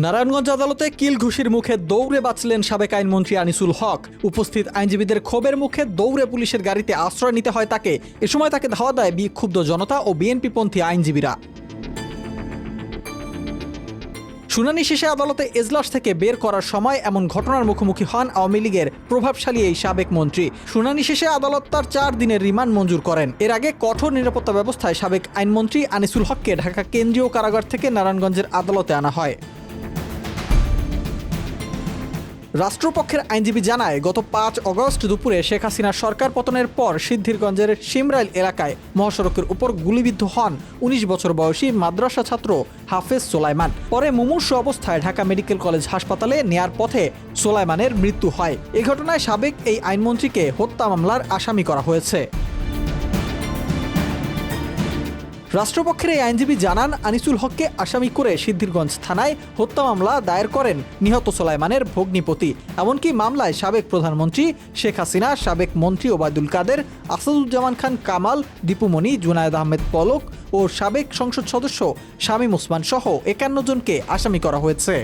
নারায়ণগঞ্জ আদালতে কিল ঘুষির মুখে দৌড়ে বাঁচলেন সাবেক আইনমন্ত্রী আনিসুল হক। উপস্থিত আইনজীবীদের ক্ষোভের মুখে দৌড়ে পুলিশের গাড়িতে আশ্রয় নিতে হয় তাকে। এ সময় তাকে ধাওয়া দেয় বিক্ষুব্ধ জনতা ও বিএনপিপন্থী আইনজীবীরা। শুনানি শেষে আদালতে এজলাস থেকে বের করার সময় এমন ঘটনার মুখোমুখি হন আওয়ামী লীগের প্রভাবশালী এই সাবেক মন্ত্রী। শুনানি শেষে আদালত তার 4 দিনের রিমান্ড মঞ্জুর করেন। এর আগে কঠোর নিরাপত্তা ব্যবস্থায় সাবেক আইনমন্ত্রী আনিসুল হককে ঢাকা কেন্দ্রীয় কারাগার থেকে নারায়ণগঞ্জের আদালতে আনা হয়। রাষ্ট্রপক্ষের আইনজীবী জানায়, গত 5 অগস্ট দুপুরে শেখ হাসিনার সরকার পতনের পর সিদ্ধিরগঞ্জের শিমরাইল এলাকায় মহাসড়কের উপর গুলিবিদ্ধ হন 19 বছর বয়সী মাদ্রাসা ছাত্র হাফেজ সোলাইমান। পরে মুমূর্ষু অবস্থায় ঢাকা মেডিকেল কলেজ হাসপাতালে নেয়ার পথে সোলাইমানের মৃত্যু হয়। এ ঘটনায় সাবেক এই আইনমন্ত্রীকে হত্যা মামলার আসামি করা হয়েছে। রাষ্ট্রপক্ষের এই আইনজীবী জানান, আনিসুল হককে আসামি করে সিদ্ধিরগঞ্জ থানায় হত্যা মামলা দায়ের করেন নিহত সোলাইমানের ভগ্নিপতি। এমনকি মামলায় সাবেক প্রধানমন্ত্রী শেখ হাসিনা, সাবেক মন্ত্রী ওবায়দুল কাদের, আসাদুজ্জামান খান কামাল, দীপুমণি, জুনায়েদ আহমেদ পলক ও সাবেক সংসদ সদস্য শামীম ওসমান সহ 51 জনকে আসামি করা হয়েছে।